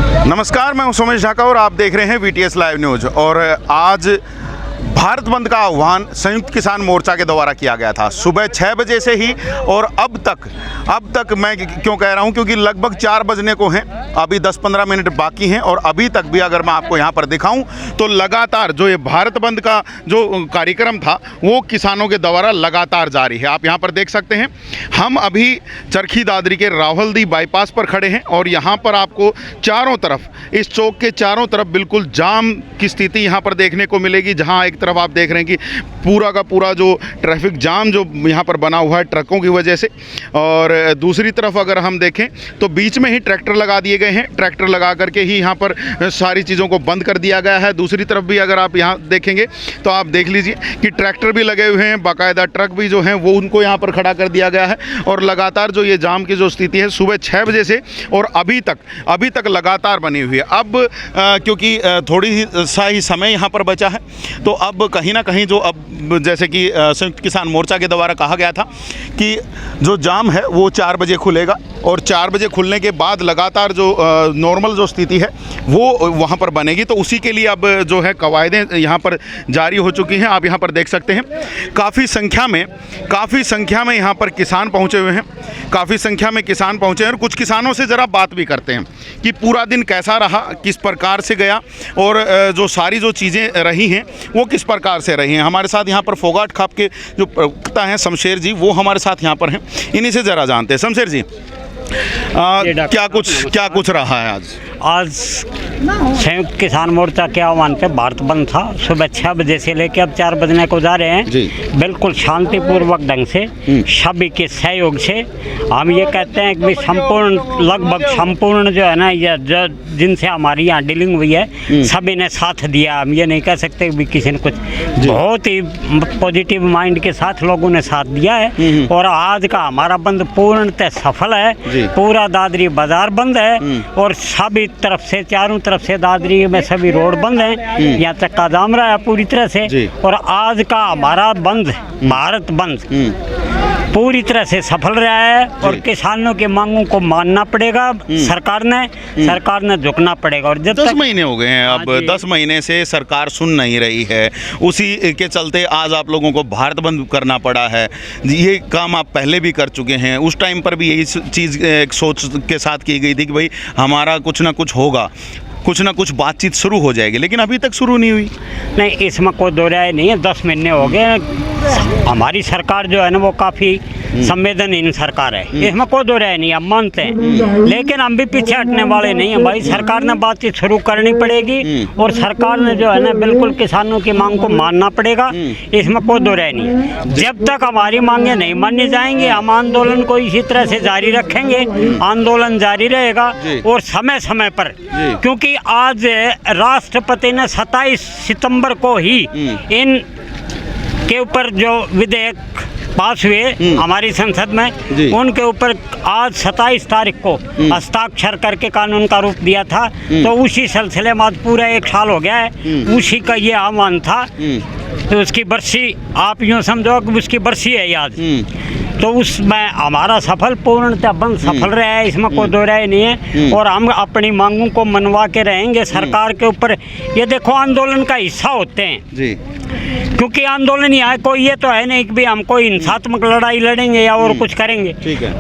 नमस्कार, मैं हूं सोमेश ढाका और आप देख रहे हैं VTS लाइव न्यूज़। और आज भारत बंद का आह्वान संयुक्त किसान मोर्चा के द्वारा किया गया था सुबह 6 बजे से ही। और अब तक मैं क्यों कह रहा हूं, क्योंकि लगभग 4 बजने को हैं, अभी 10-15 मिनट बाकी हैं। और अभी तक भी अगर मैं आपको यहां पर दिखाऊं तो लगातार जो ये भारत बंद का जो कार्यक्रम था वो किसानों के द्वारा लगातार जारी है। आप यहां पर देख सकते हैं, हम अभी चरखी दादरी के रावलदी बाईपास पर खड़े हैं और यहाँ पर आपको चारों तरफ, इस चौक के चारों तरफ बिल्कुल जाम की स्थिति यहाँ पर देखने को मिलेगी। जहाँ एक तरफ आप देख रहे हैं कि पूरा का पूरा जो ट्रैफिक जाम जो यहाँ पर बना हुआ है ट्रकों की वजह से, और दूसरी तरफ अगर हम देखें तो बीच में ही ट्रैक्टर लगा दिए गए हैं। ट्रैक्टर लगा करके ही यहाँ पर सारी चीज़ों को बंद कर दिया गया है। दूसरी तरफ भी अगर आप यहाँ देखेंगे तो आप देख लीजिए कि ट्रैक्टर भी लगे हुए हैं, बाकायदा ट्रक भी जो हैं वो उनको यहाँ पर खड़ा कर दिया गया है। और लगातार जो ये जाम की जो स्थिति है सुबह 6 बजे से और अभी तक लगातार बनी हुई है। अब क्योंकि थोड़ी सा ही समय यहाँ पर बचा है, तो अब कहीं ना कहीं जो अब जैसे कि संयुक्त किसान मोर्चा के द्वारा कहा गया था कि जो जाम है वो 4 बजे खुलेगा और 4 बजे खुलने के बाद लगातार जो नॉर्मल जो स्थिति है वो वहाँ पर बनेगी। तो उसी के लिए अब जो है कवायदें यहाँ पर जारी हो चुकी हैं। आप यहाँ पर देख सकते हैं काफ़ी संख्या में यहाँ पर किसान पहुँचे हुए हैं, काफ़ी संख्या में किसान पहुँचे हैं। और कुछ किसानों से ज़रा बात भी करते हैं कि पूरा दिन कैसा रहा, किस प्रकार से गया और जो सारी जो चीज़ें रही हैं वो किस प्रकार से रही हैं। हमारे साथ यहाँ पर फोगाट खाप के जो प्रवक्ता हैं शमशेर जी, वो हमारे साथ यहाँ पर हैं। इन्हीं से ज़रा जानते हैं। शमशेर जी, क्या कुछ रहा है आज? संयुक्त किसान मोर्चा के आह्वान पे भारत बंद था। सुबह 6 बजे से लेकर अब 4 बजने को जा रहे हैं जी। बिल्कुल शांतिपूर्वक ढंग से सभी के सहयोग से हम ये कहते हैं कि लगभग संपूर्ण जो है ना, ये जिनसे हमारी यहाँ डीलिंग हुई है सभी ने साथ दिया। हम ये नहीं कह सकते कि किसी ने कुछ, बहुत ही पॉजिटिव माइंड के साथ लोगों ने साथ दिया है। और आज का हमारा बंद पूर्णतः सफल है। पूरा दादरी बाजार बंद है और सभी तरफ से, चारों तरफ से दादरी में सभी रोड बंद हैं। यहाँ चक्का जाम रहा है पूरी तरह से। और आज का हमारा बंद, भारत बंद पूरी तरह से सफल रहा है। और किसानों की मांगों को मानना पड़ेगा, सरकार ने झुकना पड़ेगा। और जब 10 महीने हो गए हैं, अब 10 महीने से सरकार सुन नहीं रही है, उसी के चलते आज आप लोगों को भारत बंद करना पड़ा है। ये काम आप पहले भी कर चुके हैं, उस टाइम पर भी यही चीज़ एक सोच के साथ की गई थी कि भाई हमारा कुछ ना कुछ होगा, कुछ ना कुछ बातचीत शुरू हो जाएगी, लेकिन अभी तक शुरू नहीं हुई। नहीं, इसमें कोई दो राय नहीं है। 10 महीने हो गए। हमारी सरकार जो है ना वो काफ़ी संवेदनहीन सरकार है, इसमें कोई दो राय नहीं, हम मानते हैं। लेकिन हम भी पीछे हटने वाले नहीं हैं भाई। सरकार ने बातचीत शुरू करनी पड़ेगी और सरकार ने जो है ना बिल्कुल किसानों की मांग को मानना पड़ेगा, इसमें कोई दो राय नहीं है। जब तक हमारी मांगें नहीं मानी जाएंगी हम आंदोलन को इसी तरह से जारी रखेंगे। आंदोलन जारी रहेगा और समय समय पर, क्योंकि आज राष्ट्रपति ने 27 सितंबर को ही इन के ऊपर जो विधेयक पास हुए हमारी संसद में, उनके ऊपर आज 27 तारीख को हस्ताक्षर करके कानून का रूप दिया था। तो उसी सिलसिले में आज पूरा 1 साल हो गया है। उसी का ये आह्वान था। तो उसकी बरसी, आप यूँ समझो कि उसकी बरसी है आज। तो उसमें हमारा पूर्णतः बंद सफल रहा है, इसमें कोई दो राय नहीं है। और हम अपनी मांगों को मनवा के रहेंगे सरकार के ऊपर। ये देखो, आंदोलन का हिस्सा होते हैं जी, क्योंकि आंदोलन यहाँ कोई ये तो है नहीं कि भी हम कोई हिंसात्मक लड़ाई लड़ेंगे या और कुछ करेंगे।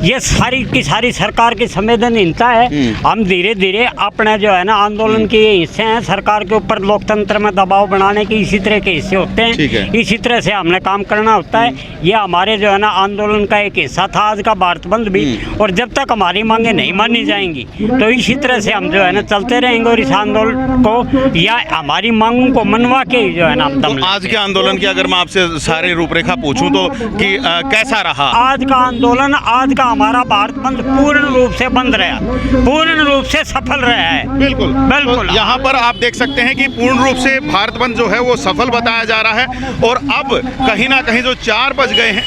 ये सारी की सारी सरकार की संवेदनहीनता है। हम धीरे धीरे अपने जो है ना आंदोलन के ये हिस्से हैं। सरकार के ऊपर लोकतंत्र में दबाव बनाने के इसी तरह के हिस्से होते हैं। इसी तरह से हमने काम करना होता है। ये हमारे जो है ना आंदोलन का एक हिस्सा था आज का भारत बंद भी। और जब तक हमारी मांगे नहीं मानी जाएंगी तो इसी तरह से हम जो है ना चलते रहेंगे। और इस आंदोलन को या हमारी मांगों को मनवा के जो है ना हम दम। आज के आंदोलन की अगर मैं आपसे सारी रूपरेखा पूछूं तो कि कैसा रहा आज का आंदोलन? आज का हमारा भारत बंद पूर्ण रूप से बंद रहा, पूर्ण रूप से सफल रहा है। बिल्कुल बिल्कुल। यहाँ पर आप देख सकते हैं कि पूर्ण रूप से भारत बंद जो है वो सफल बताया जा रहा है। और अब कहीं ना कहीं जो 4 बज गए हैं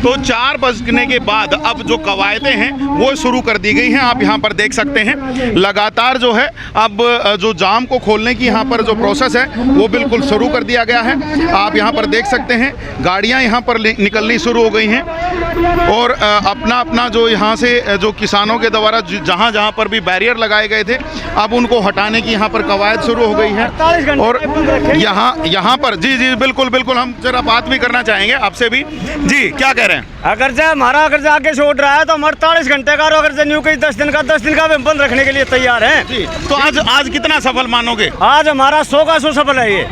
तो 4 बजने के बाद अब जो कवायदें हैं वो शुरू कर दी गई हैं। आप यहाँ पर देख सकते हैं लगातार जो है अब जो जाम को खोलने की यहाँ पर जो प्रोसेस है वो बिल्कुल शुरू कर दिया गया है। आप यहाँ पर देख सकते हैं गाड़ियाँ यहाँ पर निकलनी शुरू हो गई हैं और अपना अपना जो यहाँ से जो किसानों के द्वारा जहाँ जहाँ पर भी बैरियर लगाए गए थे अब उनको हटाने की यहाँ पर कवायद शुरू हो गई है। और यहाँ पर जी बिल्कुल बिल्कुल हम जरा बात भी करना चाहेंगे आपसे भी। जी क्या कह रहे हैं? अगर जो हमारा अगर जो आगे से ऑर्डर रहा है तो हम 48 घंटे का और अगर जो न्यू कहीं 10 दिन का भी हम बंद रखने के लिए तैयार हैं। जी तो आज कितना सफल मानोगे? आज हमारा 100 का 100 सफल है। ये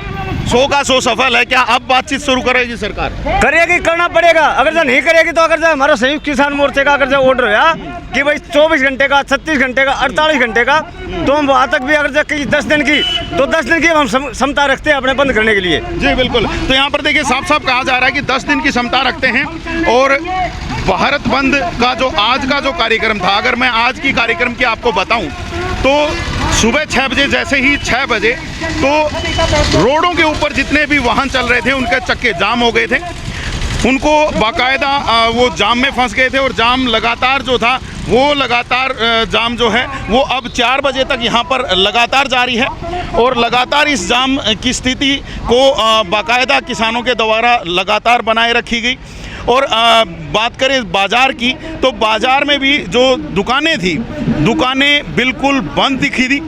100 का 100 सफल है। क्या अब बातचीत शुरू करेगी सरकार? करेगी, करना पड़ेगा। अगर जो नहीं करेगी तो अगर जो हमारा संयुक्त किसान मोर्चे का अगर जो ऑर्डर है कि भाई 24 घंटे का, 36 घंटे का, 48 घंटे का, तो हम वहाँ तक भी अगर जो 10 दिन की तो 10 दिन की हम क्षमता रखते हैं अपने बंद करने के लिए। जी बिल्कुल। तो यहाँ पर देखिए साफ साफ कहा जा रहा है कि 10 दिन की क्षमता रखते हैं। और भारत बंद का जो आज का जो कार्यक्रम था, अगर मैं आज की कार्यक्रम की आपको बताऊं तो सुबह 6 बजे जैसे ही 6 बजे तो रोडों के ऊपर जितने भी वाहन चल रहे थे उनके चक्के जाम हो गए थे। उनको बाकायदा वो जाम में फंस गए थे और जाम लगातार जो था वो लगातार जाम जो है वो अब 4 बजे तक यहाँ पर लगातार जारी है। और लगातार इस जाम की स्थिति को बाकायदा किसानों के द्वारा लगातार बनाए रखी गई। और बात करें बाज़ार की तो बाज़ार में भी जो दुकानें थी, दुकानें बिल्कुल बंद दिखी थी।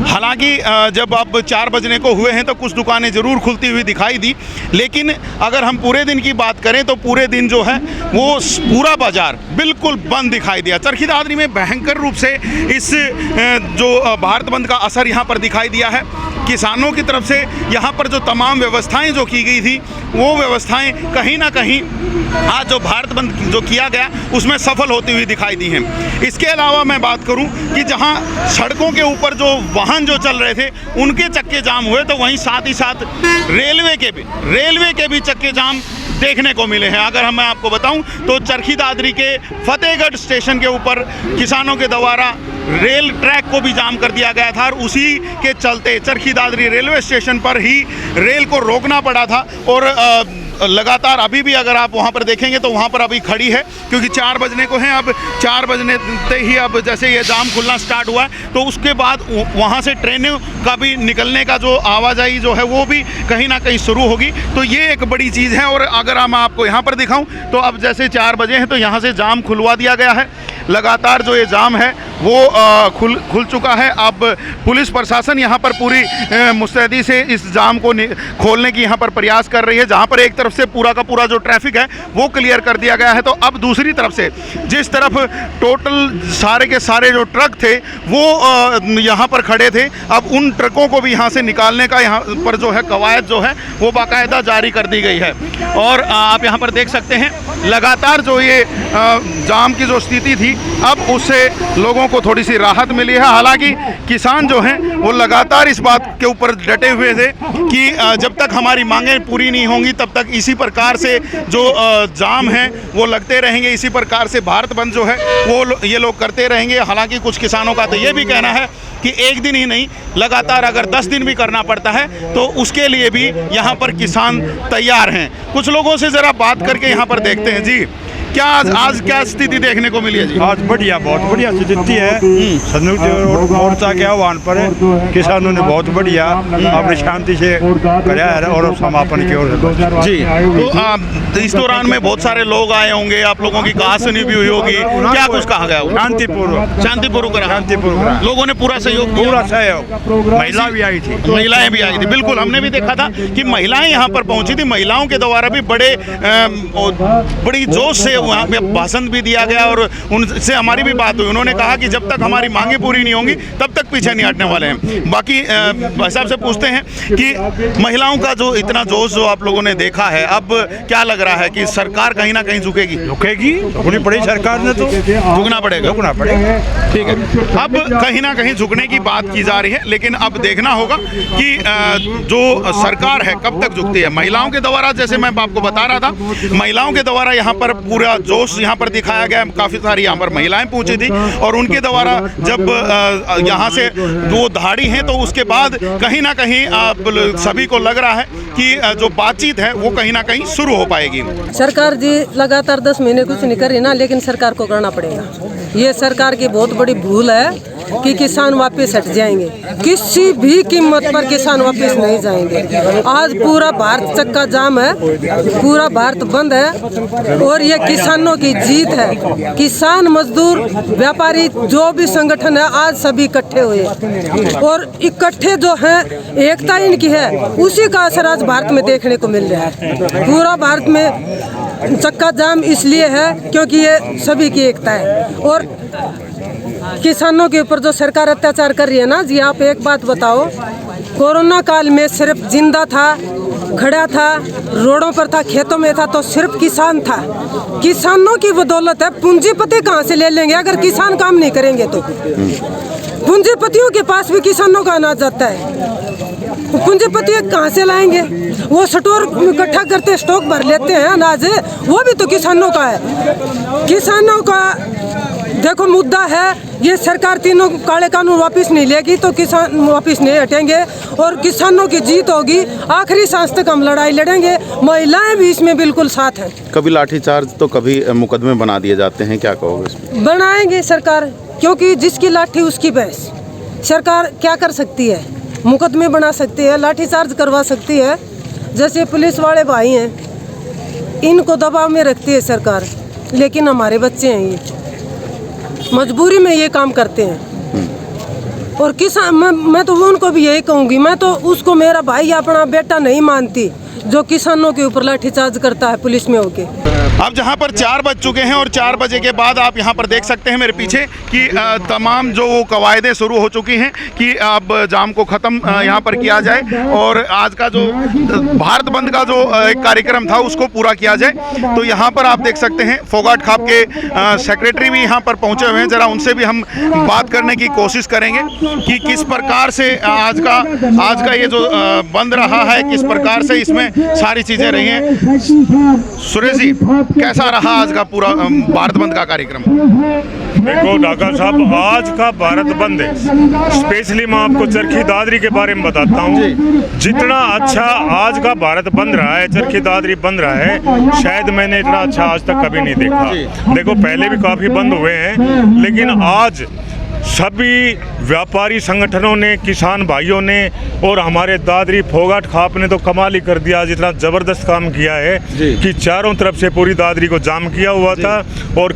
हालांकि जब अब 4 बजने को हुए हैं तो कुछ दुकानें ज़रूर खुलती हुई दिखाई दी, लेकिन अगर हम पूरे दिन की बात करें तो पूरे दिन जो है वो पूरा बाज़ार बिल्कुल बंद दिखाई दिया। चरखी दादरी में भयंकर रूप से इस जो भारत बंद का असर यहाँ पर दिखाई दिया है। किसानों की तरफ से यहाँ पर जो तमाम व्यवस्थाएं जो की गई थी वो व्यवस्थाएं कहीं ना कहीं आज जो भारत बंद जो किया गया उसमें सफल होती हुई दिखाई दी हैं। इसके अलावा मैं बात करूं कि जहां सड़कों के ऊपर जो वाहन जो चल रहे थे उनके चक्के जाम हुए, तो वहीं साथ ही साथ रेलवे के भी चक्के जाम देखने को मिले हैं। अगर मैं आपको बताऊं तो चरखी दादरी के फतेहगढ़ स्टेशन के ऊपर किसानों के द्वारा रेल ट्रैक को भी जाम कर दिया गया था और उसी के चलते चरखी दादरी रेलवे स्टेशन पर ही रेल को रोकना पड़ा था। और लगातार अभी भी अगर आप वहाँ पर देखेंगे तो वहाँ पर अभी खड़ी है, क्योंकि 4 बजने को हैं। अब 4 बजने से ही अब जैसे ये जाम खुलना स्टार्ट हुआ है तो उसके बाद वहाँ से ट्रेनों का भी निकलने का जो आवाजाही जो है वो भी कहीं ना कहीं शुरू होगी। तो ये एक बड़ी चीज़ है। और अगर मैं आपको यहाँ पर दिखाऊं तो अब जैसे 4 बजे हैं तो यहाँ से जाम खुलवा दिया गया है। लगातार जो ये जाम है वो खुल चुका है। अब पुलिस प्रशासन यहाँ पर पूरी मुस्तैदी से इस जाम को खोलने की यहाँ पर प्रयास कर रही है। जहाँ पर एक तरफ से पूरा का पूरा जो ट्रैफिक है वो क्लियर कर दिया गया है, तो अब दूसरी तरफ से जिस तरफ टोटल सारे के सारे जो ट्रक थे वो यहाँ पर खड़े थे, अब उन ट्रकों को भी यहाँ से निकालने का यहाँ पर जो है कवायद जो है वो बाकायदा जारी कर दी गई है। और आप यहाँ पर देख सकते हैं लगातार जो ये जाम की जो स्थिति थी अब उससे लोगों को थोड़ी सी राहत मिली है। हालांकि किसान जो हैं वो लगातार इस बात के ऊपर डटे हुए थे कि जब तक हमारी मांगें पूरी नहीं होंगी तब तक इसी प्रकार से जो जाम है वो लगते रहेंगे, इसी प्रकार से भारत बंद जो है वो ये लोग करते रहेंगे। हालांकि कुछ किसानों का तो ये भी कहना है कि एक दिन ही नहीं, लगातार अगर 10 दिन भी करना पड़ता है तो उसके लिए भी यहाँ पर किसान तैयार हैं। कुछ लोगों से ज़रा बात करके यहाँ पर देखते हैं। जी क्या आज क्या स्थिति देखने को मिली है? जी आज बढ़िया, बहुत बढ़िया स्थिति है। संयुक्त मोर्चा के आह्वान पर किसानों ने बहुत बढ़िया अपनी शांति से कराया है और समापन की ओर जी। तो इस दौरान में बहुत सारे लोग आए होंगे, आप लोगों की कहा सुनी भी हुई होगी, क्या कुछ कहा गया? शांतिपूर्वक लोगों ने पूरा सहयोग, महिला भी आई थी, महिलाएं भी आई थी। बिल्कुल हमने भी देखा था कि महिलाएं यहाँ पर पहुंची थी। महिलाओं के द्वारा भी बड़ी जोश से वहाँ पे भाषण भी दिया गया और उनसे हमारी भी बात हुई। उन्होंने कहा कि जब तक हमारी मांगें पूरी नहीं होंगी तब तक पीछे नहीं हटने वाले हैं। बाकी भाई साहब से पूछते हैं कि महिलाओं का जो इतना जोश जो आप लोगों ने देखा है, अब क्या लग रहा है कि सरकार कहीं ना कहीं झुकेगी? झुकनी पड़ेगी सरकार ने, तो झुकना पड़ेगा। ठीक है, अब कहीं ना कहीं झुकने की बात की जा रही है, लेकिन अब देखना होगा कि जो सरकार है कब तक झुकती है। महिलाओं के द्वारा, जैसे मैं आपको बता रहा था, महिलाओं के द्वारा यहाँ पर पूरा पूरा जोश यहाँ पर दिखाया गया। काफ़ी सारी यहाँ पर महिलाएं पहुंची थी और उनके द्वारा जब यहाँ से वो धाड़ी हैं तो उसके बाद कहीं ना कहीं सभी को लग रहा है कि जो बातचीत है वो कहीं ना कहीं शुरू हो पाएगी। सरकार जी लगातार 10 महीने कुछ नहीं कर रही ना, लेकिन सरकार को करना पड़ेगा। ये सरकार की बहुत बड़ी भूल है कि किसान वापस हट जाएंगे। किसी भी कीमत पर किसान वापस नहीं जाएंगे। आज पूरा भारत चक्का जाम है, पूरा भारत बंद है और ये किसानों की जीत है। किसान, मजदूर, व्यापारी, जो भी संगठन है आज सभी इकट्ठे हुए और इकट्ठे जो हैं, एकता इनकी है, उसी का असर आज भारत में देखने को मिल रहा है। पूरा भारत में चक्का जाम इसलिए है क्योंकि ये सभी की एकता है। और किसानों के ऊपर जो सरकार अत्याचार कर रही है ना जी, आप एक बात बताओ, कोरोना काल में सिर्फ जिंदा था, खड़ा था, रोडों पर था, खेतों में था तो सिर्फ किसान था। किसानों की बदौलत है। पूंजीपति कहाँ से ले लेंगे अगर किसान काम नहीं करेंगे तो? पूंजीपतियों के पास भी किसानों का अनाज जाता है, पूंजीपति कहाँ से लाएंगे? वो स्टोर इकट्ठा करते, स्टॉक भर लेते हैं अनाज, वो भी तो किसानों का है। किसानों का देखो मुद्दा है, ये सरकार तीनों काले कानून वापस नहीं लेगी तो किसान वापस नहीं हटेंगे और किसानों की जीत होगी। आखिरी सांस तक हम लड़ाई लड़ेंगे। महिलाएं भी इसमें बिल्कुल साथ हैं। कभी लाठीचार्ज तो कभी मुकदमे बना दिए जाते हैं, क्या कहोगे इसमें? बनाएंगे सरकार, क्योंकि जिसकी लाठी उसकी भैंस। सरकार क्या कर सकती है? मुकदमे बना सकती है, लाठीचार्ज करवा सकती है। जैसे पुलिस वाले भाई हैं, इनको दबाव में रखती है सरकार, लेकिन हमारे बच्चे हैं, ये मजबूरी में ये काम करते हैं। और किसान, मैं तो उनको भी यही कहूँगी, मैं तो उसको मेरा भाई अपना बेटा नहीं मानती जो किसानों के ऊपर लाठीचार्ज करता है पुलिस में होके। अब जहां पर 4 बज चुके हैं और 4 बजे के बाद आप यहां पर देख सकते हैं मेरे पीछे कि तमाम जो कवायदे शुरू हो चुकी हैं कि अब जाम को ख़त्म यहां पर किया जाए और आज का जो भारत बंद का जो एक कार्यक्रम था उसको पूरा किया जाए। तो यहां पर आप देख सकते हैं फोगाट खाप के सेक्रेटरी भी यहां पर पहुंचे हुए हैं। ज़रा उनसे भी हम बात करने की कोशिश करेंगे कि किस प्रकार से आज का ये जो बंद रहा है, किस प्रकार से इसमें सारी चीज़ें रही हैं। सुरेश जी, कैसा रहा आज का पूरा भारत बंद का कार्यक्रम? देखो डॉक्टर साहब, आज का भारत बंद है, स्पेशली मैं आपको चरखी दादरी के बारे में बताता हूँ। जितना अच्छा आज का भारत बंद रहा है, चरखी दादरी बंद रहा है, शायद मैंने इतना अच्छा आज तक कभी नहीं देखा। देखो पहले भी काफ़ी बंद हुए हैं, लेकिन आज सभी व्यापारी संगठनों ने, किसान भाइयों ने और हमारे दादरी फोगाट खाप ने तो कमाल ही कर दिया। जितना ज़बरदस्त काम किया है कि चारों तरफ से पूरी दादरी को जाम किया हुआ था। और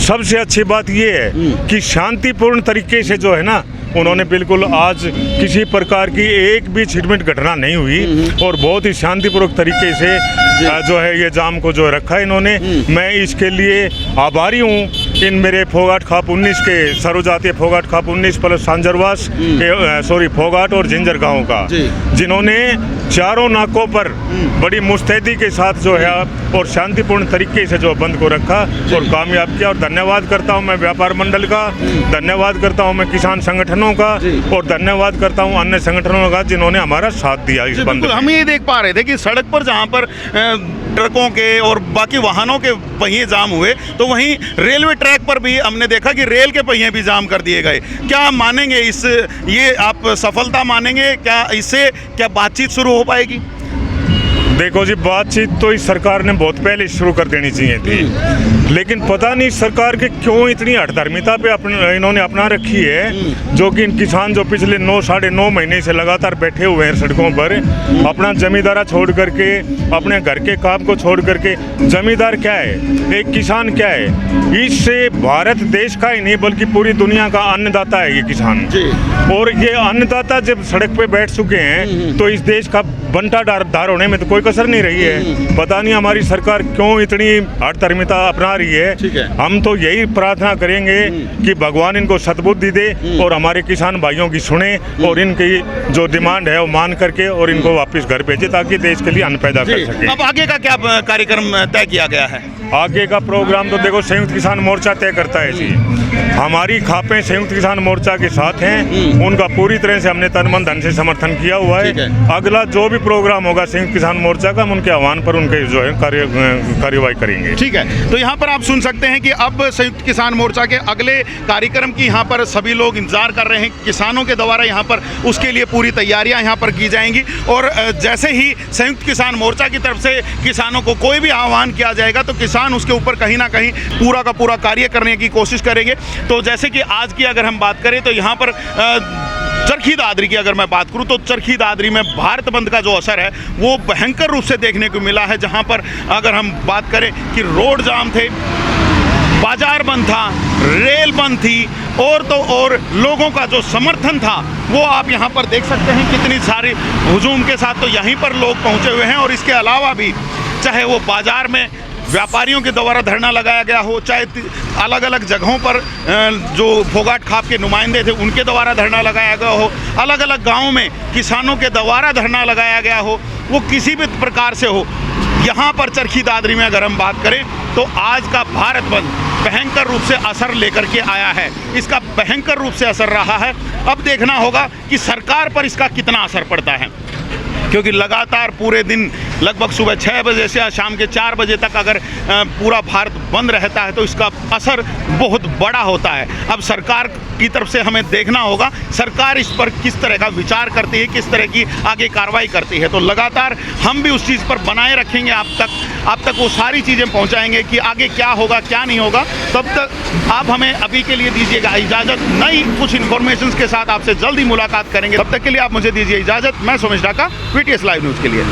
सबसे अच्छी बात ये है कि शांतिपूर्ण तरीके से जो है ना, उन्होंने बिल्कुल आज किसी प्रकार की एक भी छिटमिट घटना नहीं हुई और बहुत ही शांतिपूर्वक तरीके से जो है ये जाम को जो रखा इन्होंने। मैं इसके लिए आभारी हूँ इन मेरे फोगाट खाप 19 के सर्वजातीय फोगाट खाप 19 प्लस सांजरवास फोगाट और जिंजर गाँव का, जिन्होंने चारों नाकों पर बड़ी मुस्तैदी के साथ जो है और शांतिपूर्ण तरीके से जो बंद को रखा और कामयाब किया। और धन्यवाद करता हूँ मैं व्यापार मंडल का, धन्यवाद करता हूँ मैं किसान संगठनों का और धन्यवाद करता हूँ अन्य संगठनों का जिन्होंने हमारा साथ दिया इस बंद में। हम ये देख पा रहे थे कि सड़क पर जहाँ पर ट्रकों के और बाकी वाहनों के पहिए जाम हुए, तो वहीं रेलवे ट्रैक पर भी हमने देखा कि रेल के पहिए भी जाम कर दिए गए। क्या मानेंगे ये आप सफलता मानेंगे? क्या इससे क्या बातचीत शुरू हो पाएगी? देखो जी, बातचीत तो इस सरकार ने बहुत पहले शुरू कर देनी चाहिए थी, लेकिन पता नहीं सरकार के क्यों इतनी हठधर्मिता पे इन्होंने अपना रखी है। जो कि इन किसान जो पिछले 9-9.5 महीने से लगातार बैठे हुए हैं सड़कों पर, अपना जमींदारा छोड़ करके, अपने घर के काम को छोड़ करके। जमींदार क्या है, एक किसान क्या है? इससे भारत देश का ही नहीं बल्कि पूरी दुनिया का अन्नदाता है ये किसान। और ये अन्नदाता जब सड़क पे बैठ चुके हैं तो इस देश का बंटा धार होने में तो कोई कसर नहीं रही है। पता नहीं हमारी सरकार क्यों इतनी हठधर्मिता अपना रही है। हम तो यही प्रार्थना करेंगे कि भगवान इनको सद्बुद्धि दे और हमारे किसान भाइयों की सुने और इनकी जो डिमांड है वो मान करके और इनको वापस घर भेजे ताकि देश के लिए अन्न पैदा कर सके। अब आगे का क्या कार्यक्रम तय किया गया है? आगे का प्रोग्राम तो देखो संयुक्त किसान मोर्चा तय करता है जी। हमारी खापें संयुक्त किसान मोर्चा के साथ हैं, उनका पूरी तरह से हमने तन मन धन से समर्थन किया हुआ है। अगला जो भी भी प्रोग्राम होगा संयुक्त किसान मोर्चा का, हम उनके आह्वान पर उनके जो है कार्यवाही करेंगे। ठीक है, तो यहाँ पर आप सुन सकते हैं कि अब संयुक्त किसान मोर्चा के अगले कार्यक्रम की यहाँ पर सभी लोग इंतजार कर रहे हैं। किसानों के द्वारा यहाँ पर उसके लिए पूरी तैयारियां यहाँ पर की जाएंगी और जैसे ही संयुक्त किसान मोर्चा की तरफ से किसानों को कोई भी आह्वान किया जाएगा तो किसान उसके ऊपर कहीं ना कहीं पूरा का पूरा कार्य करने की कोशिश करेंगे। तो जैसे कि आज की अगर हम बात करें तो यहाँ पर चरखी दादरी की अगर मैं बात करूं तो चरखी दादरी में भारत बंद का जो असर है वो भयंकर रूप से देखने को मिला है, जहां पर अगर हम बात करें कि रोड जाम थे, बाजार बंद था, रेल बंद थी और तो और लोगों का जो समर्थन था वो आप यहाँ पर देख सकते हैं कितनी सारी हुजूम के साथ तो यहीं पर लोग पहुँचे हुए हैं। और इसके अलावा भी चाहे वो बाजार में व्यापारियों के द्वारा धरना लगाया गया हो, चाहे अलग अलग जगहों पर जो फोगाट खाप के नुमाइंदे थे उनके द्वारा धरना लगाया गया हो, अलग अलग गाँवों में किसानों के द्वारा धरना लगाया गया हो, वो किसी भी प्रकार से हो, यहाँ पर चरखी दादरी में अगर हम बात करें तो आज का भारत बंद भयंकर रूप से असर लेकर के आया है। इसका भयंकर रूप से असर रहा है। अब देखना होगा कि सरकार पर इसका कितना असर पड़ता है, क्योंकि लगातार पूरे दिन लगभग सुबह 6 बजे से शाम के 4 बजे तक अगर पूरा भारत बंद रहता है तो इसका असर बहुत बड़ा होता है। अब सरकार की तरफ से हमें देखना होगा सरकार इस पर किस तरह का विचार करती है, किस तरह की आगे कार्रवाई करती है। तो लगातार हम भी उस चीज़ पर बनाए रखेंगे, आप तक वो सारी चीज़ें पहुंचाएंगे कि आगे क्या होगा क्या नहीं होगा। तब तक आप हमें अभी के लिए दीजिएगा इजाज़त, नई कुछ इन्फॉर्मेशन के साथ आपसे जल्दी मुलाकात करेंगे। तब तक के लिए आप मुझे दीजिए इजाज़त। मैं Somesh Dhaka, VTS live news के लिए।